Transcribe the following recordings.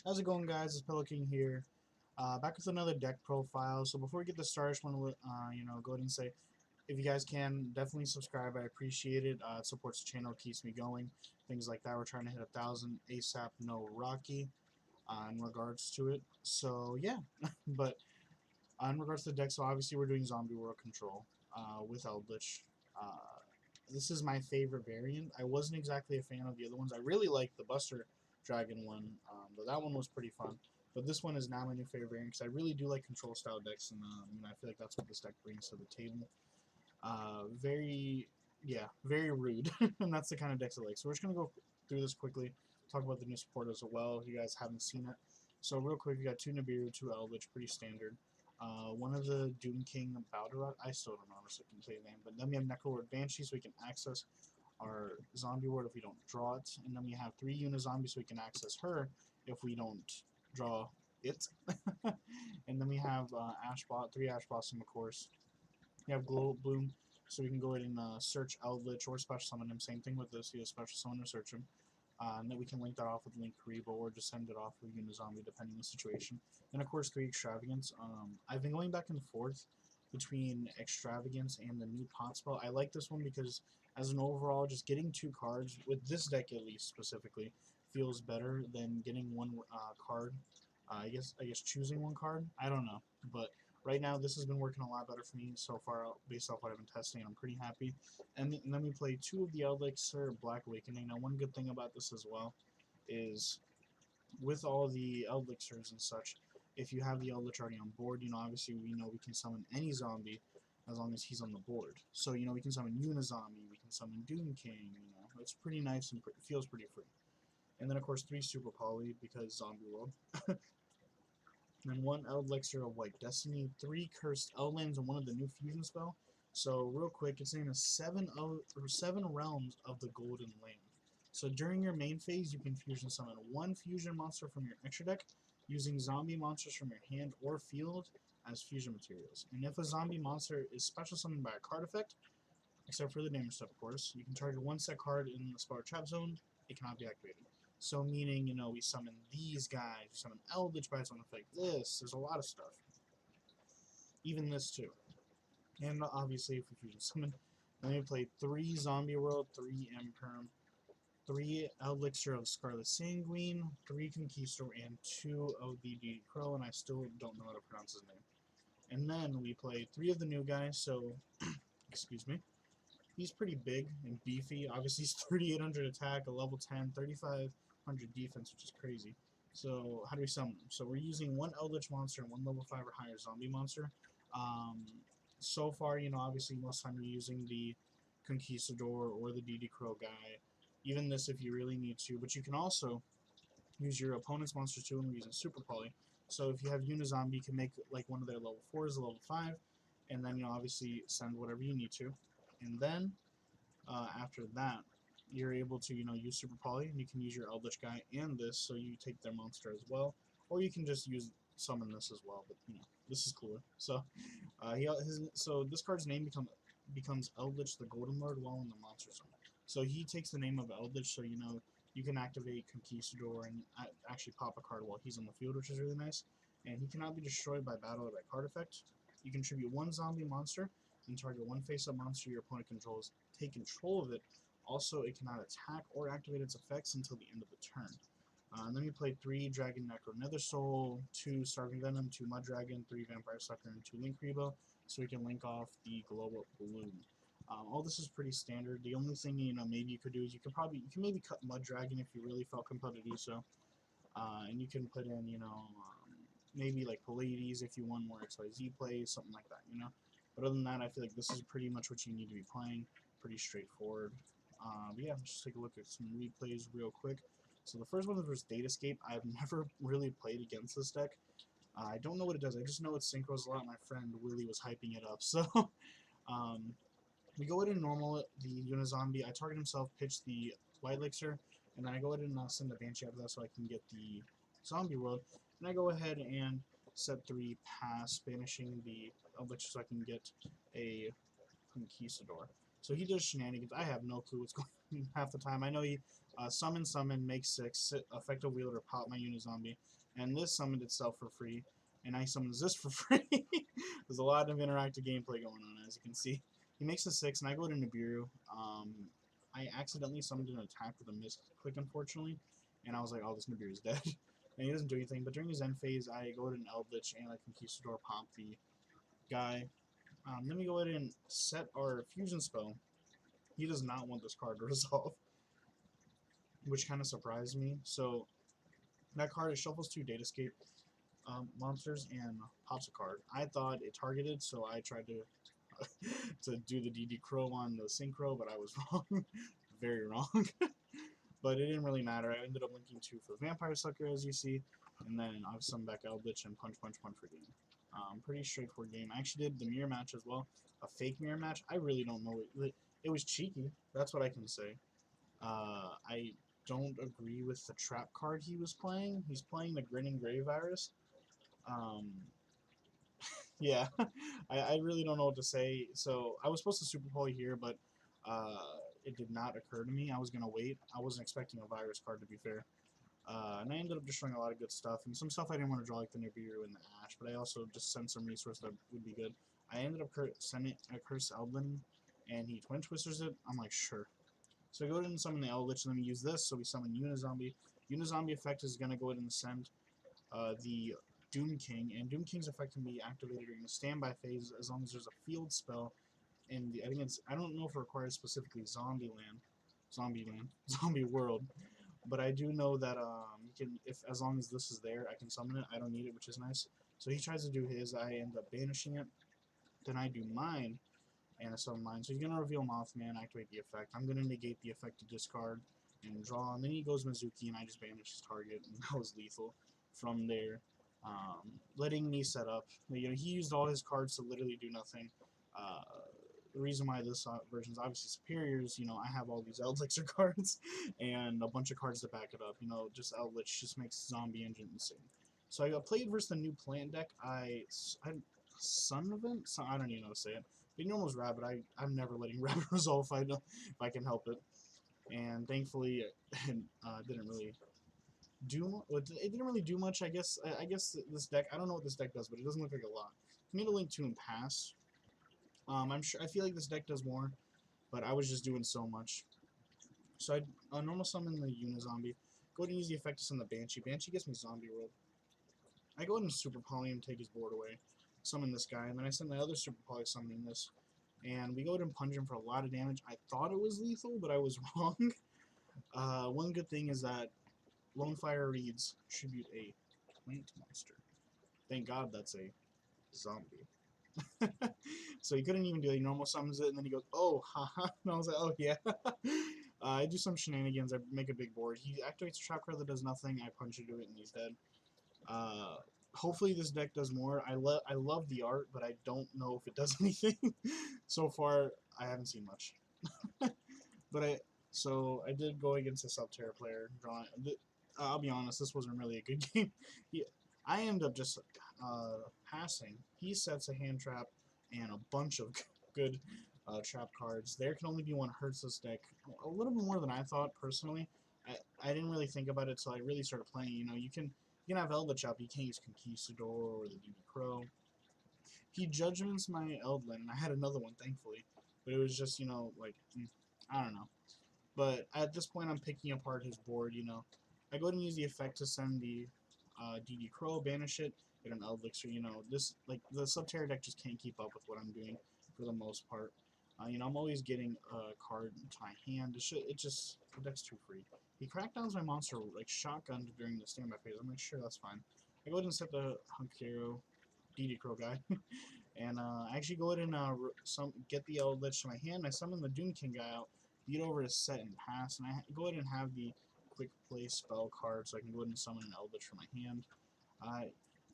How's it going, guys? It's Pelican here, back with another deck profile. So before we get this started, I just want to go ahead and say, if you guys can, definitely subscribe. I appreciate it. It supports the channel, keeps me going, things like that. We're trying to hit 1,000 ASAP, no Rocky, in regards to it. So yeah, but in regards to the deck, so obviously we're doing Zombie World Control with Eldlich. Uh, this is my favorite variant. I wasn't exactly a fan of the other ones. I really liked the Buster Dragon one, but that one was pretty fun. But this one is now my new favorite variant because I really do like control style decks, and I feel like that's what this deck brings to the table. Very, yeah, very rude, and that's the kind of decks I like. So we're just gonna go through this quickly, talk about the new support as well. If you guys haven't seen it, so real quick, we got two Nibiru, two Eldlich, pretty standard. One of the Doom King Balderot, I still don't know honestly complete name, but then we have Necro Ward Banshee, so we can access our Zombie Ward if we don't draw it, and then we have three Unizombies, so we can access her if we don't draw it. And then we have Ashbot, three Ash Blossom, of course. You have Glow Bloom, so we can go ahead and search Eldlich or special summon him. Same thing with this, you have special summon or search him. And then we can link that off with Link Karibo or just send it off with Unizombie depending on the situation. And of course, three Extravagance. I've been going back and forth between Extravagance and the new pot spell. I like this one because, as an overall, just getting two cards, with this deck at least specifically, feels better than getting one card. I guess choosing one card. I don't know, but right now this has been working a lot better for me so far based off what I've been testing, and I'm pretty happy. And then we play two of the Elixir Black Awakening. Now, one good thing about this as well is with all the Elixirs and such, if you have the Eldlich already on board, obviously we know we can summon any zombie as long as he's on the board. So, we can summon Unizombie, we can summon Doom King, it's pretty nice and feels pretty free. And then, of course, three Super Poly because Zombie World. And one Elixir of White Destiny, three Cursed Outlands, and one of the new fusion spell. So real quick, its name is seven realms of the Golden Land. So during your main phase, you can fusion summon one fusion monster from your extra deck using zombie monsters from your hand or field as fusion materials. And if a zombie monster is special summoned by a card effect, except for the damage stuff, of course, you can target one set card in the spell trap zone. It cannot be activated. So meaning, we summon these guys, we summon Eldritch by its own effect. There's a lot of stuff. Even this too. And obviously, if we fusion summon, then we play three Zombie World, three Imperm, three Elixir of Scarlet Sanguine, three Conquistador, and two of the DD Crow, and I still don't know how to pronounce his name. And then we play three of the new guys, so, excuse me. He's pretty big and beefy. Obviously, he's 3,800 attack, a level 10, 3,500 defense, which is crazy. So, how do we summon him? So, we're using one Eldritch monster and one level 5 or higher zombie monster. So far, obviously, most time you're using the Conquistador or the DD Crow guy. Even this if you really need to. But you can also use your opponent's monsters too, and we're using Super Poly. So, if you have Unizombie, you can make like one of their level 4s a level 5, and then obviously send whatever you need to. And then after that, you're able to use Super Poly, and you can use your Eldritch guy and this, so you take their monster as well, or you can just use summon this as well. But this is cooler. So so this card's name becomes Eldlich the Golden Lord while in the monster zone. So he takes the name of Eldlich, so you can activate Conquistador and actually pop a card while he's on the field, which is really nice. And he cannot be destroyed by battle or by card effect. You contribute one zombie monster and target one face-up monster your opponent controls. Take control of it. Also, it cannot attack or activate its effects until the end of the turn. And then we played three Dragon Necro Nether Soul, two Starving Venom, two Mud Dragon, three Vampire Sucker, and two Link Rebo, so we can link off the Glow Up Balloon. All this is pretty standard. The only thing maybe you could do is you can maybe cut Mud Dragon if you really felt compelled to do so, and you can put in maybe like Pallades if you want more XYZ plays, something like that. But other than that, I feel like this is pretty much what you need to be playing. Pretty straightforward. But yeah, let's just take a look at some replays real quick. So the first one was Datascape. I've never really played against this deck. I don't know what it does. I just know it synchros a lot. My friend Willie was hyping it up. So um, we go ahead and normal the Unizombie. I target himself, pitch the White Elixir, and then I go ahead and send the Banshee after that so I can get the Zombie World. And I go ahead and set 3 pass, banishing the Elixir so I can get a Conquistador. So he does shenanigans. I have no clue what's going on half the time. I know he summon, make 6, effective wielder, pop my Unizombie, and this summoned itself for free, and I summons this for free. There's a lot of interactive gameplay going on, as you can see. He makes a 6, and I go to Nibiru. I accidentally summoned an attack with a misclick, unfortunately, and I was like, oh, this Nibiru is dead. And he doesn't do anything, but during his end phase, I go to an Eldlich, and I Conquistador pop the guy. Then we go ahead and set our fusion spell. He does not want this card to resolve, which kind of surprised me. So that card, it shuffles 2 Datascape monsters and pops a card. I thought it targeted, so I tried to to do the DD Crow on the Synchro, but I was wrong. Very wrong. But it didn't really matter. I ended up linking 2 for Vampire Sucker, as you see, and then I've summoned back Eldlich and punch for game. Pretty straightforward game. I actually did the mirror match as well, a fake mirror match. I really don't know. It was cheeky. That's what I can say. I don't agree with the trap card he was playing. He's playing the Grinning Grey Virus. Um, yeah, I really don't know what to say. So I was supposed to Super Poly here, but it did not occur to me. I was going to wait. I wasn't expecting a virus card, to be fair. And I ended up destroying a lot of good stuff, and some stuff I didn't want to draw, like the Nibiru and the Ash, but I also just sent some resource that would be good. I ended up sending a Curse Eldlin, and he Twin Twisters it. I'm like, sure. So I go ahead and summon the Eldlich, and then we use this, so we summon Unizombie. Unizombie effect is going to go ahead and send the Doom King, and Doom King's effect can be activated during the standby phase as long as there's a field spell. And I think it's, I don't know if it requires specifically Zombie World, but I do know that you can, if as long as this is there, I can summon it. I don't need it, which is nice. So he tries to do his, I end up banishing it. Then I do mine, and I summon mine. So he's gonna reveal Mothman, activate the effect. I'm gonna negate the effect to discard and draw, and then he goes Mizuki, and I just banish his target, and that was lethal. From there, letting me set up. You know, he used all his cards to literally do nothing. Uh, the reason why this version is obviously superior is, you know, I have all these Eldlich cards and a bunch of cards to back it up. You know, just Eldlich just makes Zombie Engine insane. So I got played versus the new plant deck. Son of it? I don't even know how to say it. But almost Rabbit. I'm never letting Rabbit resolve if I can help it. And thankfully, it didn't really do. It didn't really do much. I guess this deck. I don't know what this deck does, but it doesn't look like a lot. For me to link 2 and pass. I'm sure. I feel like this deck does more, but I was just doing so much. So I normal summon the Unizombie. Go ahead and use the effect to send the Banshee. Banshee gets me Zombie World. I go ahead and Super Poly him, take his board away, summon this guy, and then I send the other Super Poly summoning this. And we go ahead and punch him for a lot of damage. I thought it was lethal, but I was wrong. One good thing is that Lone Fire reads Tribute a Plant Monster. Thank God that's a zombie. So he couldn't even do it. He normal summons it, and then he goes, oh, haha. And I was like, oh, yeah. I do some shenanigans. I make a big board. He activates a trap card that does nothing. I punch into it, and he's dead. Hopefully this deck does more. I love the art, but I don't know if it does anything. So far, I haven't seen much. But so I did go against a Subterra player. Drawing. I'll be honest, this wasn't really a good game. I end up just passing. He sets a hand trap and a bunch of good trap cards. There can only be one Hertzless deck. A little bit more than I thought, personally. I didn't really think about it until I really started playing. You know, you can have Eldlich up. You can't use Conquistador or the DB Crow. He judgments my Eldlin, and I had another one, thankfully. But it was just, you know, like, I don't know. But at this point, I'm picking apart his board, you know. I go ahead and use the effect to send the DD Crow, banish it, get an Eldlich, you know. This, like, the Subterra deck just can't keep up with what I'm doing for the most part. You know, I'm always getting a card to my hand. The deck's too free. He crackdowns my monster, like, shotgun during the standby phase. I'm like, sure, that's fine. I go ahead and set the Hunkero DD Crow guy. And I actually go ahead and get the Eldlich to my hand. I summon the Doom King guy out, beat over his set and pass, and I go ahead and have the quick play spell card, so I can go ahead and summon an Eldlich from my hand.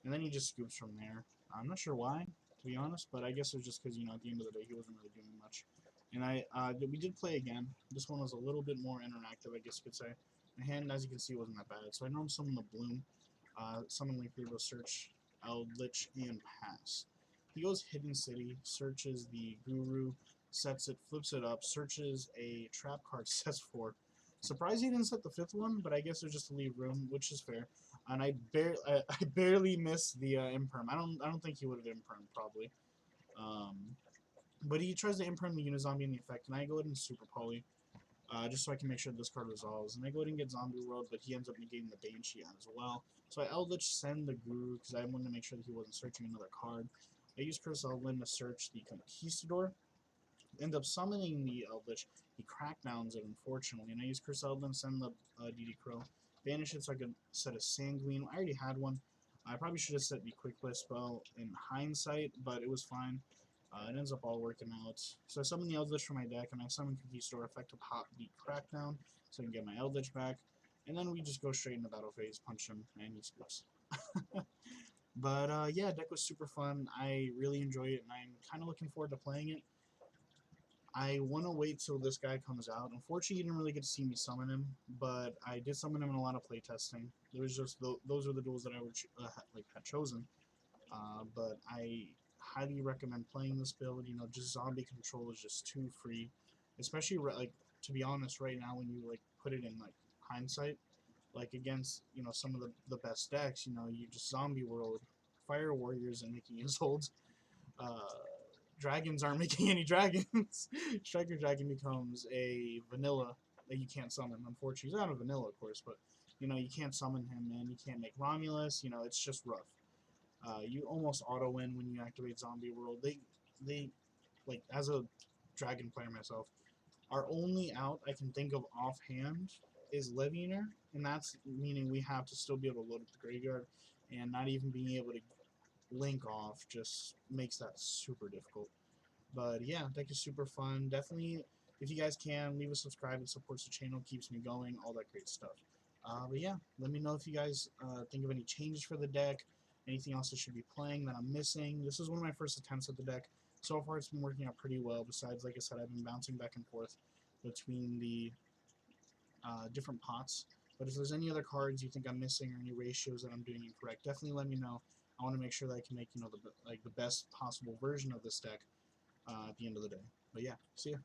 And then he just scoops from there. I'm not sure why, to be honest, but I guess it was just because, you know, at the end of the day, he wasn't really doing much. And we did play again. This one was a little bit more interactive, I guess you could say. My hand, as you can see, wasn't that bad. So I normally summon the Bloom, summon Link Revo, search Eldlich, and pass. He goes Hidden City, searches the Guru, sets it, flips it up, searches a trap card, sets 4. Surprised he didn't set the 5th one, but I guess it was just to leave room, which is fair. And I barely missed the imperm. I don't think he would have impermed probably. But he tries to imperm the Unizombie in the effect, and I go ahead and super poly, just so I can make sure this card resolves. And I go ahead and get Zombie World, but he ends up negating the Banshee as well. So I Eldlich send the Guru because I wanted to make sure that he wasn't searching another card. I use Curse Eldlin to search the Conquistador. End up summoning the Eldlich. He crackdowns it, unfortunately, and I use Curse Eldlin to send the DD Crow. Banish it so I could set a Sanguine. I already had one. I probably should have set the Quick Play spell in hindsight, but it was fine. It ends up all working out. So I summon the Eldlich from my deck, and I summon Conquistador, effective hop the Crackdown, so I can get my Eldlich back. And then we just go straight into battle phase, punch him, and he scoops. But yeah, deck was super fun. I really enjoy it, and I'm kind of looking forward to playing it. I want to wait till this guy comes out. Unfortunately, you didn't really get to see me summon him, but I did summon him in a lot of playtesting. There was just those are the duels that I would had chosen. But I highly recommend playing this build. You know, just zombie control is just too free, especially like, to be honest, right now when you like put it in like hindsight, like against, you know, some of the best decks. You know, you just zombie world, fire warriors, and making Isoldes. Dragons aren't making any dragons. Striker Dragon becomes a vanilla that you can't summon. Unfortunately, he's not a vanilla, of course, but you know you can't summon him, and you can't make Romulus. You know, it's just rough. You almost auto win when you activate Zombie World. They like, as a dragon player myself, our only out I can think of offhand is Leviner, and that's meaning we have to still be able to load up the graveyard, and not even being able to link off just makes that super difficult. But yeah, deck is super fun. Definitely, if you guys can, leave a subscribe. It supports the channel, keeps me going, all that great stuff. But yeah, let me know if you guys think of any changes for the deck, anything else I should be playing that I'm missing. This is one of my first attempts at the deck. So far, it's been working out pretty well. Besides, like I said, I've been bouncing back and forth between the different pots. But if there's any other cards you think I'm missing or any ratios that I'm doing incorrect, definitely let me know. I want to make sure that I can make, you know, the best possible version of this deck at the end of the day. But yeah, see ya.